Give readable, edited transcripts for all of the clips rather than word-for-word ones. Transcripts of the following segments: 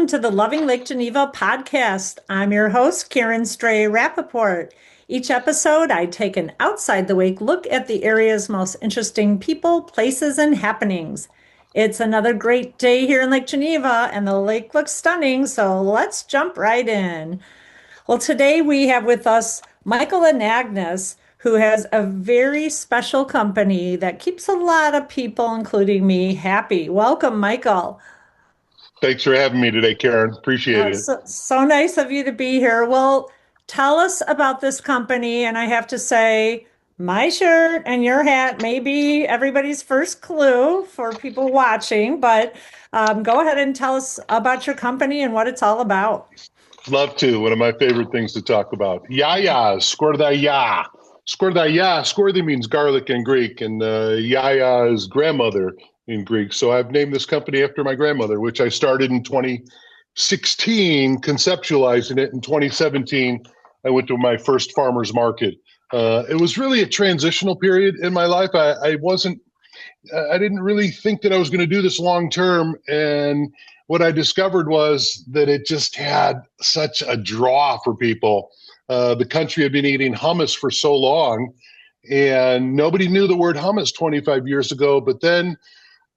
to the Loving Lake Geneva podcast. I'm your host, Karen Stray Rappaport. Each episode, I take an outside the wake look at the area's most interesting people, places, and happenings. It's another great day here in Lake Geneva, and the lake looks stunning, so let's jump right in. Well, today we have with us Michael Anagnos, who has a very special company that keeps a lot of people, including me, happy. Welcome, Michael. Thanks for having me today, Karen. Appreciate it. So nice of you to be here. Well, tell us about this company. And I have to say, my shirt and your hat may be everybody's first clue for people watching, but go ahead and tell us about your company and what it's all about. Love to. One of my favorite things to talk about. YaYas, Skordalia. Skordalia, Skordi means garlic in Greek, and Yaya is grandmother in Greek. So I've named this company after my grandmother, which I started in 2016, conceptualizing it. In 2017, I went to my first farmer's market. It was really a transitional period in my life. I didn't really think that I was going to do this long term. And what I discovered was that it just had such a draw for people. The country had been eating hummus for so long, and nobody knew the word hummus 25 years ago. But then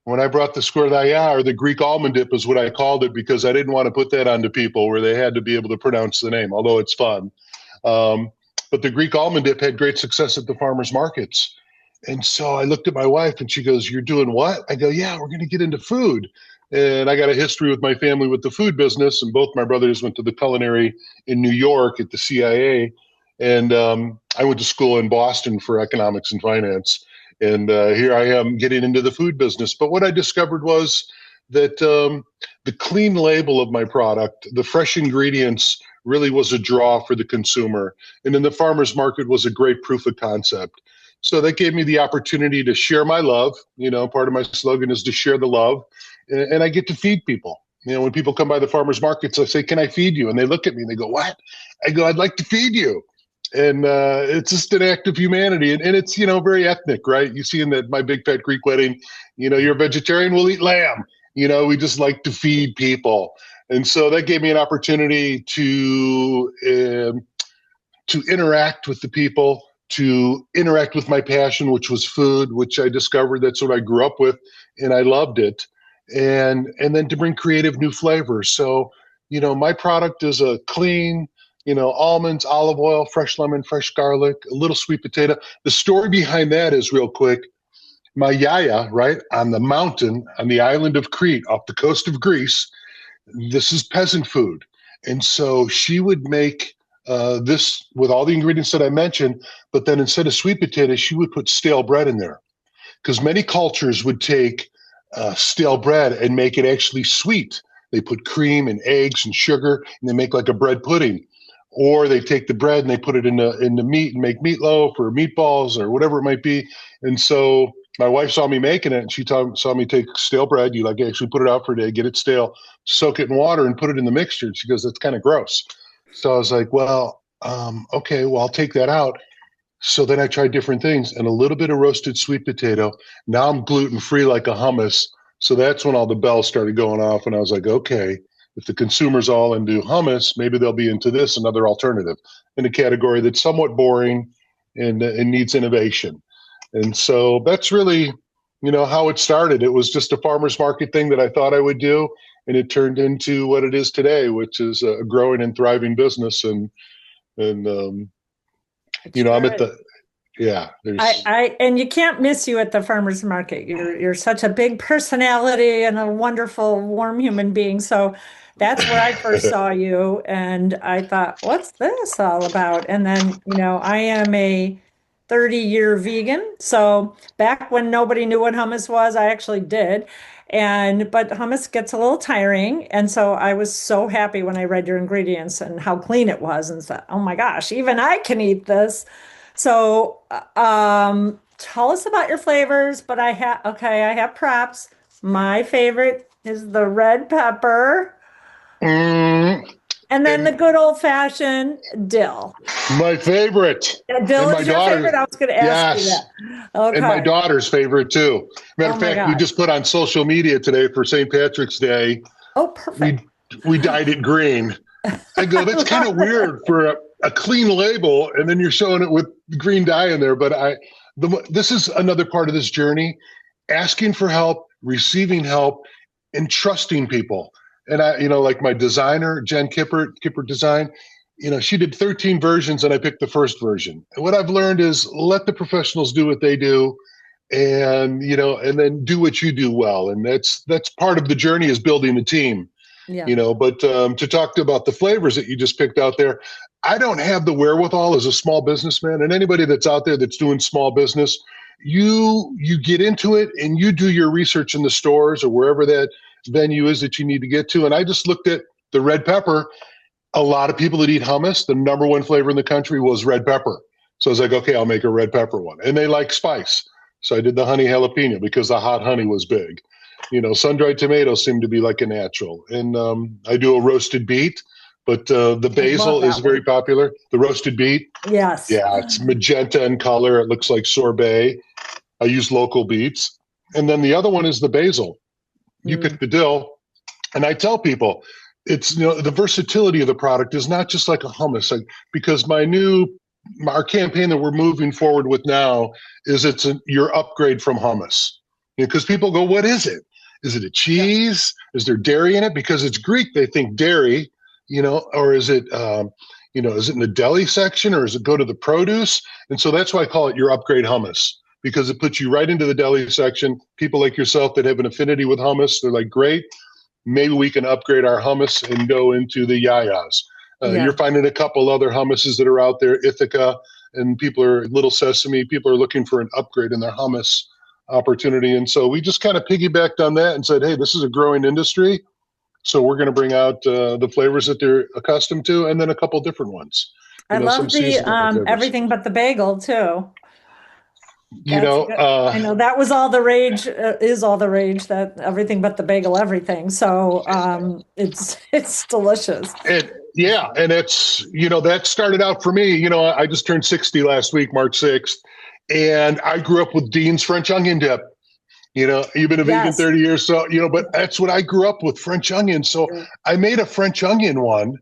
when I brought the Skordalia, or the Greek almond dip is what I called it, because I didn't want to put that onto people where they had to be able to pronounce the name, although it's fun. But the Greek almond dip had great success at the farmers markets. And so I looked at my wife and she goes, "You're doing what?" I go, "Yeah, we're going to get into food." And I got a history with my family with the food business. And both my brothers went to the culinary in New York at the CIA. And I went to school in Boston for economics and finance. And here I am getting into the food business. But what I discovered was that the clean label of my product, the fresh ingredients, really was a draw for the consumer. And then the farmer's market was a great proof of concept. So that gave me the opportunity to share my love. You know, part of my slogan is to share the love. And I get to feed people. You know, when people come by the farmer's markets, I say, "Can I feed you?" And they look at me and they go, "What?" I go, "I'd like to feed you." And it's just an act of humanity. And it's, you know, very ethnic, right? You see in that My Big Fat Greek Wedding, you know, "You're a vegetarian, we'll eat lamb." You know, we just like to feed people. And so that gave me an opportunity to interact with the people, to interact with my passion, which was food, which I discovered that's what I grew up with, and I loved it. And then to bring creative new flavors. So, you know, my product is a clean, you know, almonds, olive oil, fresh lemon, fresh garlic, a little sweet potato. The story behind that is, real quick, my yaya, right, on the mountain, on the island of Crete, off the coast of Greece, this is peasant food. And so she would make this with all the ingredients that I mentioned, but then instead of sweet potatoes, she would put stale bread in there. Because many cultures would take stale bread and make it actually sweet. They put cream and eggs and sugar, and they make like a bread pudding. Or they take the bread and they put it in the meat and make meatloaf or meatballs or whatever it might be. And so my wife saw me making it, and she saw me take stale bread. You like actually put it out for a day, get it stale, soak it in water, and put it in the mixture. And she goes, "That's kind of gross." So I was like, "Well, okay, well, I'll take that out." So then I tried different things and a little bit of roasted sweet potato. Now I'm gluten free like a hummus. So that's when all the bells started going off. And I was like, okay, if the consumer's all into hummus, maybe they'll be into this, another alternative in a category that's somewhat boring and needs innovation. And so that's really, you know, how it started. It was just a farmer's market thing that I thought I would do. And it turned into what it is today, which is a growing and thriving business. And you know, I'm at the, yeah, there's, And you can't miss you at the farmer's market. You're such a big personality and a wonderful, warm human being. So that's where I first saw you, and I thought, what's this all about? And then, you know, I am a 30-year vegan. So back when nobody knew what hummus was, I actually did. But hummus gets a little tiring. And so I was so happy when I read your ingredients and how clean it was and said, "Oh my gosh, even I can eat this." So tell us about your flavors, but I have props. My favorite is the red pepper. mm, And then the good old fashioned dill. my favorite. Dill And my is your favorite? daughter, I was going to ask you yes. that. And my Okay. daughter's favorite too. Matter Oh of my fact, we gosh. just put on social media today for St. Patrick's Day. Oh, We perfect. we dyed it green. I go, that's kind of weird for a clean label, and then you're showing it with green dye in there. But this is another part of this journey: asking for help, receiving help, and trusting people. And like my designer, Jen Kippert Design, she did 13 versions, and I picked the first version. And what I've learned is let the professionals do what they do, and and then do what you do well. And that's part of the journey, is building a team. Yeah. But to talk about the flavors that you just picked out there, I don't have the wherewithal as a small businessman, and anybody that's out there that's doing small business, you get into it and you do your research in the stores or wherever that venue is that you need to get to. And I just looked at the red pepper. A lot of people that eat hummus, the number one flavor in the country was red pepper. So I was like, okay, I'll make a red pepper one. And they like spice. So I did the honey jalapeno because the hot honey was big. Sun-dried tomatoes seem to be like a natural. And I do a roasted beet, but the basil is very popular. The roasted beet. Yes. Yeah, it's magenta in color. It looks like sorbet. I use local beets. And then the other one is the basil. You pick the dill. And I tell people, it's the versatility of the product is not just like a hummus. Because our campaign that we're moving forward with now is your upgrade from hummus. Because people go, what is it? Is it a cheese? Yeah. Is there dairy in it? Because it's Greek, they think dairy, or is it, is it in the deli section, or does it go to the produce? And so that's why I call it your upgrade hummus, because it puts you right into the deli section. People like yourself that have an affinity with hummus, they're like, great, maybe we can upgrade our hummus and go into the YaYas. You're finding a couple other hummuses that are out there, Ithaca, and Little Sesame. People are looking for an upgrade in their hummus opportunity. And so we just kind of piggybacked on that and said, hey, this is a growing industry. So we're going to bring out the flavors that they're accustomed to, and then a couple different ones. I love the everything but the bagel too. I know that was all the rage, is all the rage, that everything but the bagel, everything. So it's delicious. And it's, that started out for me. I just turned 60 last week, March 6th. And I grew up with Dean's French onion dip. You've been a vegan 30 years, so, but that's what I grew up with, French onion. So I made a French onion one.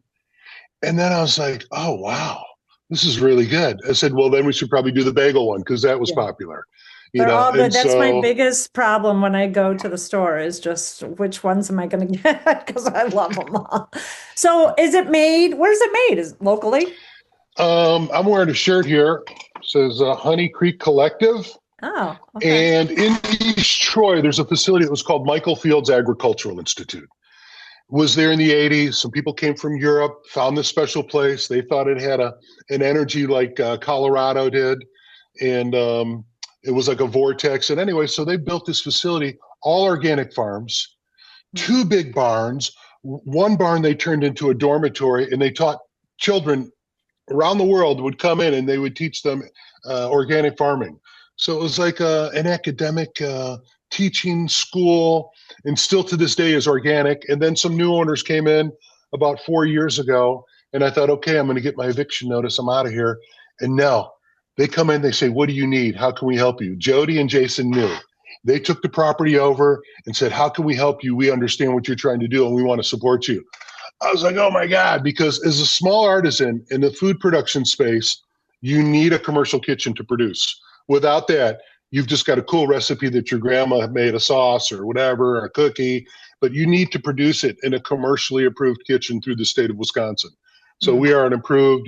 And then I was like, oh, wow, this is really good. I said, well, then we should probably do the bagel one, because that was popular. They're all good. That's my biggest problem when I go to the store, is just which ones am I going to get, because I love them all. So is it made? Where's it made? Is it locally? I'm wearing a shirt here. It says Honey Creek Collective. Oh, okay. And in East Troy, there's a facility that was called Michael Fields Agricultural Institute. It was there in the 80s. Some people came from Europe, found this special place. They thought it had an energy like Colorado did. And it was like a vortex. And anyway, so they built this facility, all organic farms, 2 big barns. One barn they turned into a dormitory, and they taught children around the world would come in, and they would teach them organic farming. So it was like an academic teaching school, and still to this day is organic. And then some new owners came in about 4 years ago, and I thought, okay, I'm going to get my eviction notice. I'm out of here. And no, they come in, they say, what do you need? How can we help you? Jody and Jason knew. They took the property over and said, how can we help you? We understand what you're trying to do, and we want to support you. I was like, oh my God, because as a small artisan in the food production space, you need a commercial kitchen to produce. Without that, you've just got a cool recipe that your grandma made, a sauce or whatever, or a cookie, but you need to produce it in a commercially approved kitchen through the state of Wisconsin. So we are an approved,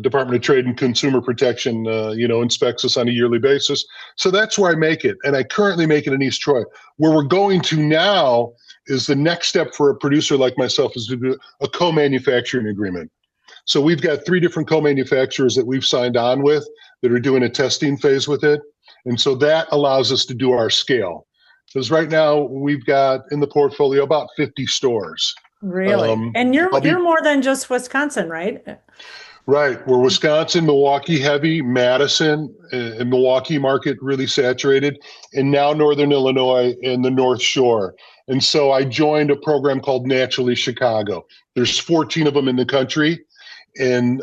Department of Trade and Consumer Protection, inspects us on a yearly basis. So that's where I make it. And I currently make it in East Troy. Where we're going to now is the next step for a producer like myself is to do a co-manufacturing agreement. So we've got 3 different co-manufacturers that we've signed on with that are doing a testing phase with it. And so that allows us to do our scale. Because right now we've got in the portfolio about 50 stores. Really? And you're more than just Wisconsin, right? Right. We're Wisconsin, Milwaukee heavy, Madison and Milwaukee market really saturated, and now Northern Illinois and the North Shore. And so I joined a program called Naturally Chicago. There's 14 of them in the country. And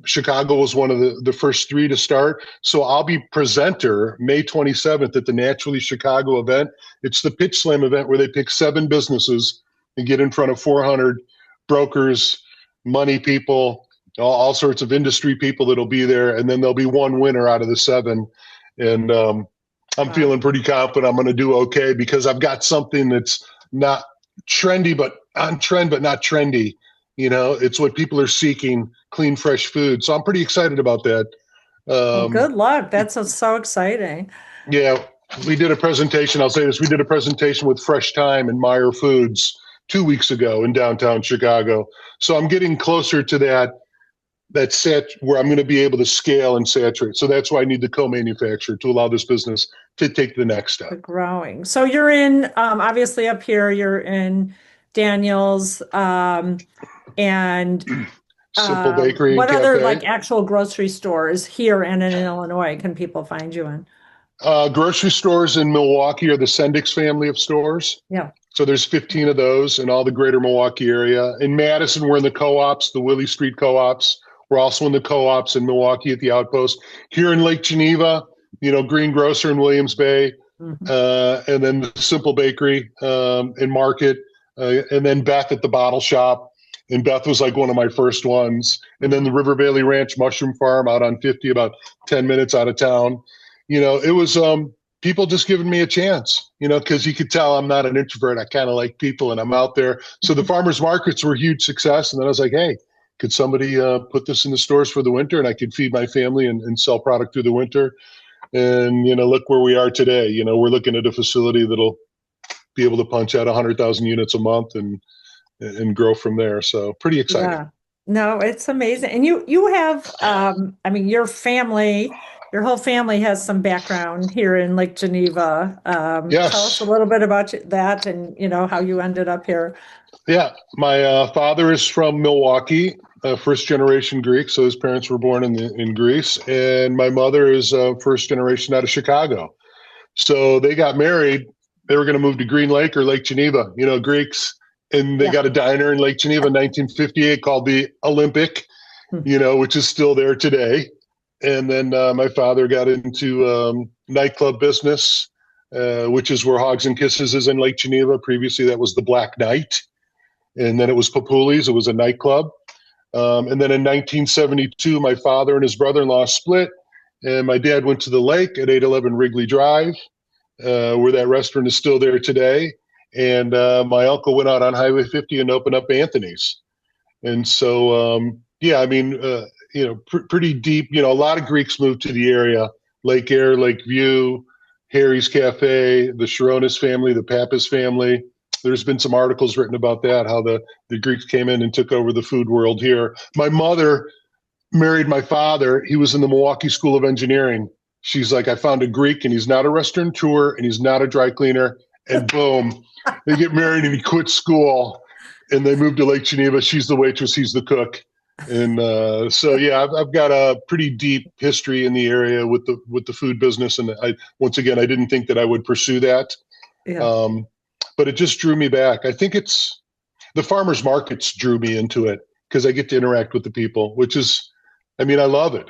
Chicago was one of the first 3 to start. So I'll be presenter May 27th at the Naturally Chicago event. It's the Pitch Slam event where they pick 7 businesses and get in front of 400 brokers, money people, all sorts of industry people that'll be there. And then there'll be one winner out of the 7. And I'm feeling pretty confident I'm going to do okay because I've got something that's not trendy, but on trend, but not trendy. It's what people are seeking, clean, fresh food. So I'm pretty excited about that. Well, good luck. That's so exciting. Yeah, we did a presentation. I'll say this. We did a presentation with Fresh Time and Meyer Foods 2 weeks ago in downtown Chicago. So I'm getting closer to that set where I'm going to be able to scale and saturate. So that's why I need the co-manufacturer to allow this business to take the next step. The growing. So you're in, obviously up here, you're in Daniel's, and Simple Bakery. what and other Cafe. like actual grocery stores here and in Illinois can people find you in? Grocery stores in Milwaukee are the Sendix family of stores. Yeah. So there's 15 of those in all the greater Milwaukee area. In Madison, we're in the co-ops, the Willie Street co-ops. We're also in the co-ops in Milwaukee at the Outpost. Here in Lake Geneva, Green Grocer in Williams Bay, and then the Simple Bakery in Market, and then Beth at the Bottle Shop. And Beth was like one of my first ones. And then the River Valley Ranch Mushroom Farm out on 50, about 10 minutes out of town. It was people just giving me a chance, because you could tell I'm not an introvert. I kind of like people and I'm out there. So the farmers markets were a huge success. And then I was like, hey, could somebody put this in the stores for the winter and I could feed my family and sell product through the winter? And, look where we are today. We're looking at a facility that'll be able to punch out 100,000 units a month and grow from there. So pretty exciting. Yeah. No, it's amazing. And you have, your family, your whole family has some background here in Lake Geneva. Yes. Tell us a little bit about that and, how you ended up here. Yeah. My father is from Milwaukee, first generation Greek. So his parents were born in Greece. And my mother is first generation out of Chicago. So they got married. They were going to move to Green Lake or Lake Geneva, Greeks. And they got a diner in Lake Geneva in 1958 called the Olympic, which is still there today. And then my father got into nightclub business, which is where Hogs and Kisses is in Lake Geneva. Previously, that was the Black Knight. And then it was Papuli's. It was a nightclub. And then in 1972, my father and his brother-in-law split. And my dad went to the lake at 811 Wrigley Drive, where that restaurant is still there today. And my uncle went out on Highway 50 and opened up Anthony's. And so, pretty deep. A lot of Greeks moved to the area: Lake Air, Lake View, Harry's Cafe, the Sharonis family, the Pappas family. There's been some articles written about that, how the Greeks came in and took over the food world here. My mother married my father. He was in the Milwaukee School of Engineering. She's like, I found a Greek, and he's not a restaurateur, and he's not a dry cleaner. And boom, they get married, and he quits school, and they move to Lake Geneva. She's the waitress, he's the cook. And I've got a pretty deep history in the area with the food business. And I didn't think that I would pursue that. Yeah. But it just drew me back. I think it's the farmers markets drew me into it because I get to interact with the people, which is, I love it.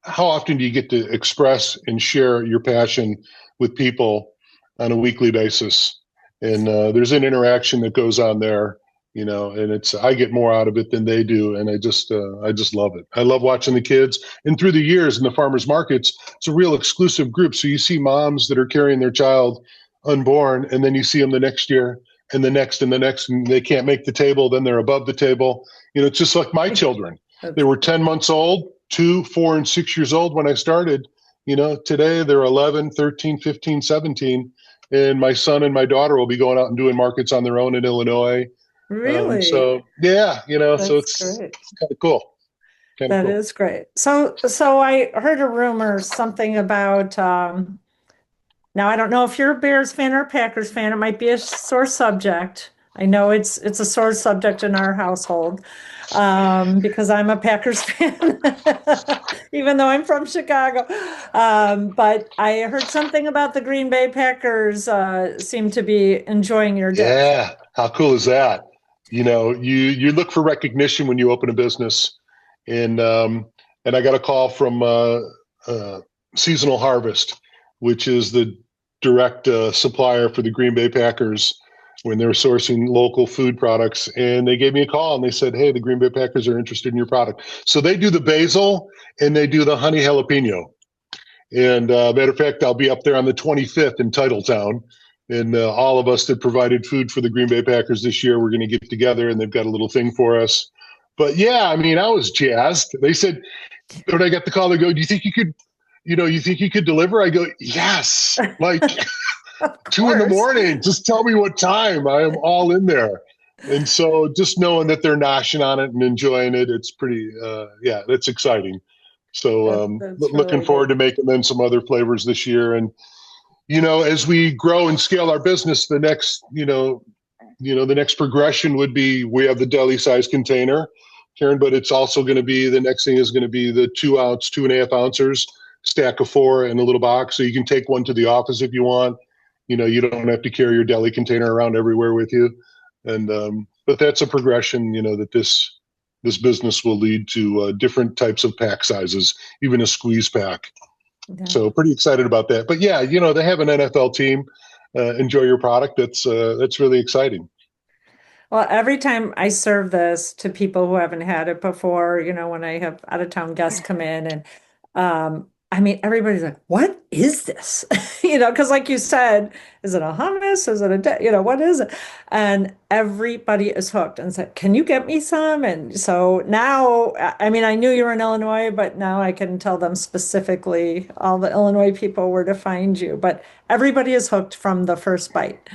How often do you get to express and share your passion with people on a weekly basis? And there's an interaction that goes on there, and I get more out of it than they do. And I just love it. I love watching the kids. And through the years in the farmers markets, it's a real exclusive group. So you see moms that are carrying their child unborn, and then you see them the next year and the next and the next, and they can't make the table. Then they're above the table. It's just like my children. They were 10 months old, 2, 4, and 6 years old when I started. Today they're 11, 13, 15, 17. And my son and my daughter will be going out and doing markets on their own in Illinois. Really? So it's kind of cool. That is great. So I heard a rumor, something about, now I don't know if you're a Bears fan or a Packers fan. It might be a sore subject. I know it's a sore subject in our household because I'm a Packers fan, even though I'm from Chicago. But I heard something about the Green Bay Packers seem to be enjoying your day. Yeah, how cool is that? You look for recognition when you open a business, and I got a call from Seasonal Harvest, which is the direct supplier for the Green Bay Packers when they were sourcing local food products. And they gave me a call and they said, hey, the Green Bay Packers are interested in your product. So they do the basil and they do the honey jalapeno. And matter of fact, I'll be up there on the 25th in Titletown. And all of us that provided food for the Green Bay Packers this year, we're going to get together and they've got a little thing for us. But yeah, I mean, I was jazzed. They said, when I got the call, they go, do you think you could, you think you could deliver? I go, yes, like 2 a.m. Just tell me what time. I am all in there. And so just knowing that they're noshing on it and enjoying it, it's pretty, it's exciting. So looking forward to making them some other flavors this year. And, as we grow and scale our business, the next, the next progression would be, we have the deli size container, Karen, but it's also going to be, the next thing is going to be the 2 ounce, 2.5 ounces, stack of 4 in a little box. So you can take one to the office if you want. You don't have to carry your deli container around everywhere with you. And, but that's a progression, that this business will lead to different types of pack sizes, even a squeeze pack. Yeah. So pretty excited about that. But yeah, they have an NFL team. Enjoy your product. That's really exciting. Well, every time I serve this to people who haven't had it before, when I have out of town guests come in and, I mean, everybody's like, what is this? Because like you said, is it a hummus? Is it what is it? And everybody is hooked and said, can you get me some? And so now, I mean, I knew you were in Illinois, but now I can tell them specifically all the Illinois people where to find you. But everybody is hooked from the first bite.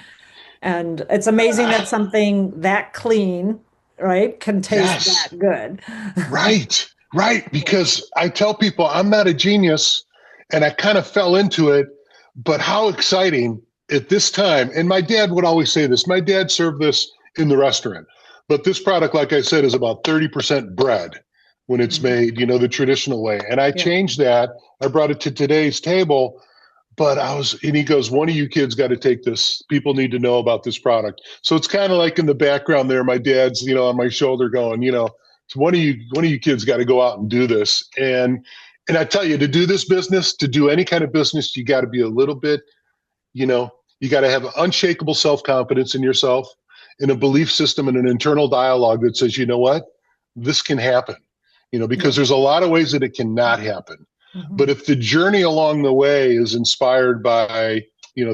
And it's amazing that something that clean, right, can taste that good. Right. Because I tell people I'm not a genius and I kind of fell into it, but how exciting at this time. And my dad would always say this. My dad served this in the restaurant, but this product, like I said, is about 30% bread when it's made, the traditional way. And I changed that. I brought it to today's table. But and he goes, one of you kids got to take this. People need to know about this product. So it's kind of like in the background there, my dad's, on my shoulder going, so one of you kids got to go out and do this. And I tell you, to do this business, to do any kind of business, you got to be a little bit, you got to have unshakable self-confidence in yourself and a belief system and an internal dialogue that says, you know what, this can happen, because there's a lot of ways that it cannot happen. Mm-hmm. But if the journey along the way is inspired by,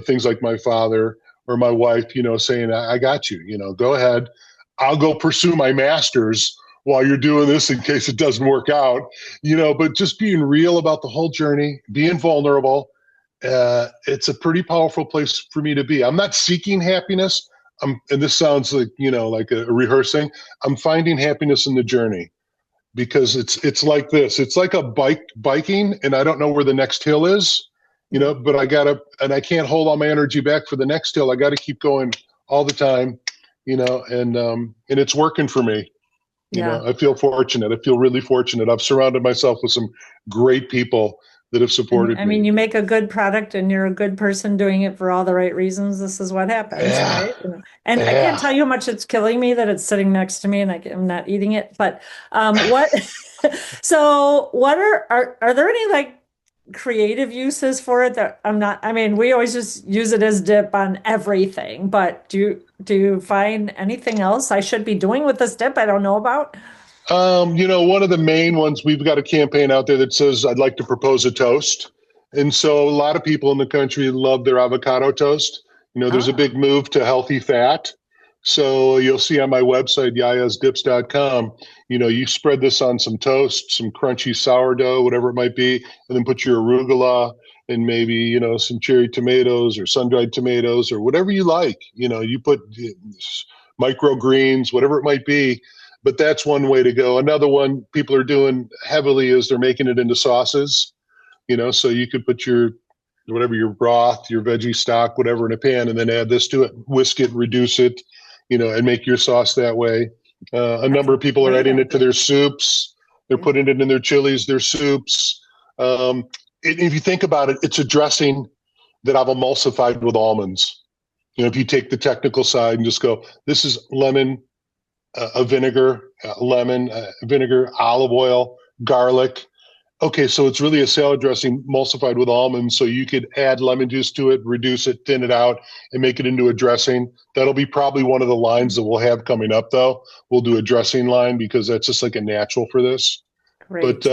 things like my father or my wife, saying, I got you, go ahead. I'll go pursue my master's while you're doing this in case it doesn't work out, but just being real about the whole journey, being vulnerable. It's a pretty powerful place for me to be. I'm not seeking happiness. And this sounds like, like a rehearsing. I'm finding happiness in the journey. Because it's like this. It's like a biking, and I don't know where the next hill is, but I can't hold all my energy back for the next hill. I got to keep going all the time, and it's working for me. I feel fortunate. I feel really fortunate. I've surrounded myself with some great people that have supported me. I mean, you make a good product and you're a good person doing it for all the right reasons. This is what happens, right? And I can't tell you how much it's killing me that it's sitting next to me and I'm not eating it. But so what are there any like creative uses for it that we always just use it as dip on everything, but do you find anything else I should be doing with this dip I don't know about? One of the main ones, we've got a campaign out there that says, I'd like to propose a toast. And so a lot of people in the country love their avocado toast. There's a big move to healthy fat. So you'll see on my website, YaYasDips.com, you spread this on some toast, some crunchy sourdough, whatever it might be, and then put your arugula and maybe, some cherry tomatoes or sun-dried tomatoes or whatever you like. You put microgreens, whatever it might be. But that's one way to go. Another one people are doing heavily is they're making it into sauces, so you could put your broth, your veggie stock, whatever in a pan, and then add this to it, whisk it, reduce it, and make your sauce that way. A number of people are adding it to their soups. They're putting it in their chilies, their soups. If you think about it, it's a dressing that I've emulsified with almonds. If you take the technical side and just go, this is lemon, vinegar, olive oil, garlic, Okay, so it's really a salad dressing emulsified with almonds. So you could add lemon juice to it, reduce it, thin it out, and make it into a dressing. That'll be probably one of the lines that we'll have coming up, though. We'll do a dressing line because that's just like a natural for this. But Great.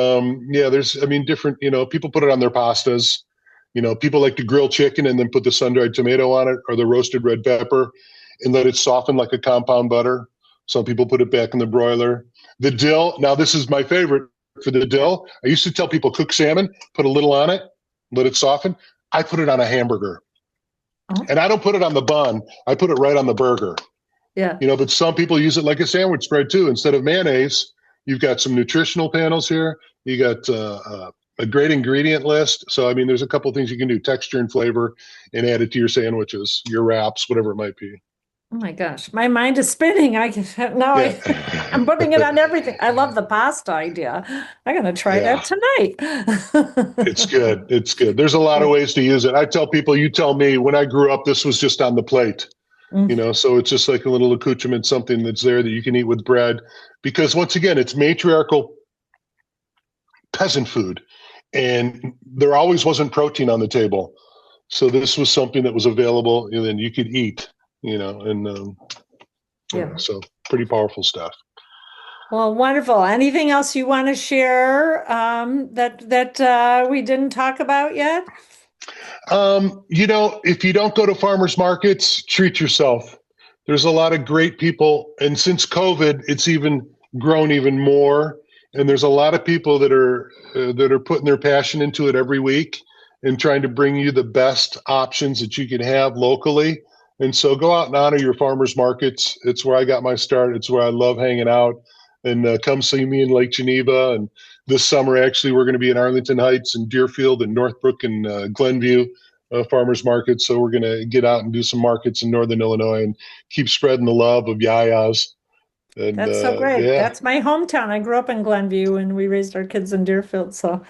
yeah, I mean, different, people put it on their pastas. People like to grill chicken and then put the sun-dried tomato on it or the roasted red pepper and let it soften like a compound butter. Some people put it back in the broiler. The dill, now this is my favorite for the Yeah. dill. I used to tell people cook salmon, put a little on it, let it soften. I put it on a hamburger. Oh, And I don't put it on the bun. I put it right on the burger. yeah. But some people use it like a sandwich spread too. Instead of mayonnaise, you've got some nutritional panels here. You got a great ingredient list. So, I mean, there's a couple of things you can do, texture and flavor, and add it to your sandwiches, your wraps, whatever it might be. Oh my gosh, my mind is spinning. I can now Yeah. I'm putting it on everything. I love the pasta idea. I'm gonna try Yeah. that tonight. It's good. It's good. There's a lot of ways to use it. I tell people, you tell me, when I grew up, this was just on the plate. Mm, So it's just like a little accoutrement, something that's there that you can eat with bread. Because once again, it's matriarchal peasant food, and there always wasn't protein on the table. So this was something that was available and then you could eat, and yeah. so pretty powerful stuff. Well, wonderful. Anything else you want to share that we didn't talk about yet? If you don't go to farmers markets, treat yourself. There's a lot of great people, and since COVID, it's even grown even more. And there's a lot of people that are putting their passion into it every week and trying to bring you the best options that you can have locally. And so go out and honor your farmers markets. It's where I got my start. It's where I love hanging out. And come see me in Lake Geneva. And this summer, actually, we're going to be in Arlington Heights and Deerfield and Northbrook and Glenview farmers markets. So we're going to get out and do some markets in Northern Illinois and keep spreading the love of YaYas. And That's so great. yeah, That's my hometown. I grew up in Glenview and we raised our kids in Deerfield. So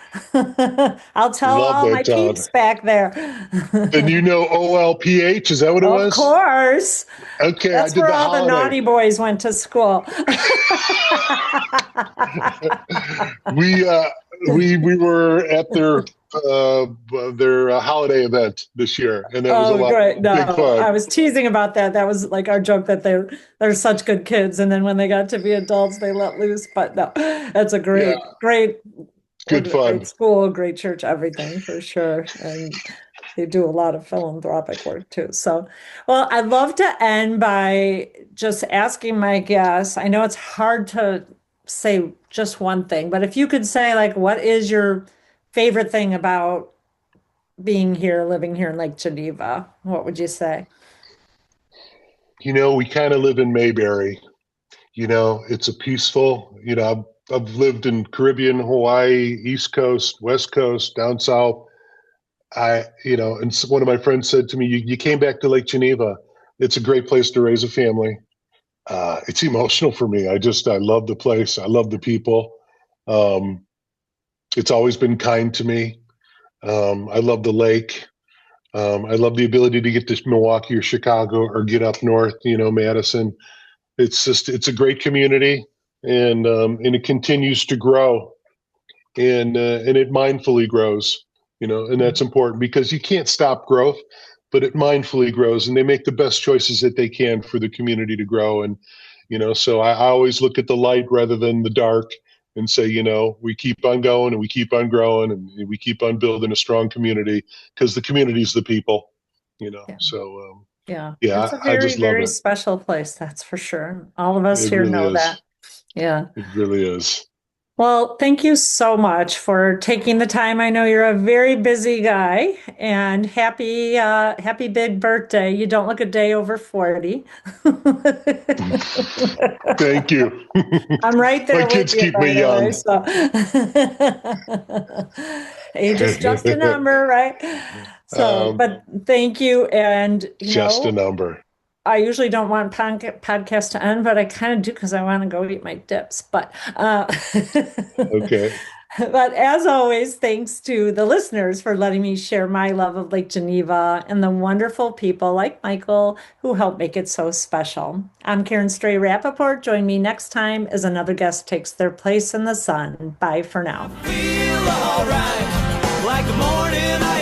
I'll tell love all my that town. peeps back there. And OLPH, is that what it Of was? course. Okay, I That's did where the all the holiday. naughty boys went to school. we uh, we were at their holiday event this year, and that was a Oh, lot great. No, big fun. I was teasing about that. That was like our joke that they're such good kids. And then when they got to be adults, they let loose. But no, that's a Yeah, great, good great fun. school, great church, everything for sure. And they do a lot of philanthropic work too. So, well, I'd love to end by just asking my guests. I know it's hard to say just one thing, but if you could say, like, what is your favorite thing about being here, living here in Lake Geneva, what would you say? We kind of live in Mayberry. It's a peaceful. I've lived in Caribbean, Hawaii, East Coast, West Coast, down south. And one of my friends said to me, you came back to Lake Geneva. It's a great place to raise a family. It's emotional for me. I love the place. I love the people. Um, it's always been kind to me. I love the lake. I love the ability to get to Milwaukee or Chicago or get up north, Madison. It's a great community, and it continues to grow, and it mindfully grows, and that's important because you can't stop growth, but it mindfully grows, and they make the best choices that they can for the community to grow. And so I always look at the light rather than the dark and say, we keep on going and we keep on growing and we keep on building a strong community because the community is the people. Yeah. So Yeah. yeah, It's a I very, just love very it. special place, that's for sure. All of us It here really know that. is. Yeah. It really is. Well, thank you so much for taking the time. I know you're a very busy guy and happy big birthday. You don't look a day over 40. Thank you. I'm right My there with kids you, keep by me the way. young. So age is just a number, right? So, um, but thank you. And, just a number. I usually don't want podcast to end, but I kind of do because I want to go eat my dips. But Okay. but as always, thanks to the listeners for letting me share my love of Lake Geneva and the wonderful people like Michael who help make it so special. I'm Karen Stray Rappaport. Join me next time as another guest takes their place in the sun. Bye for now. feel alright, like the morning I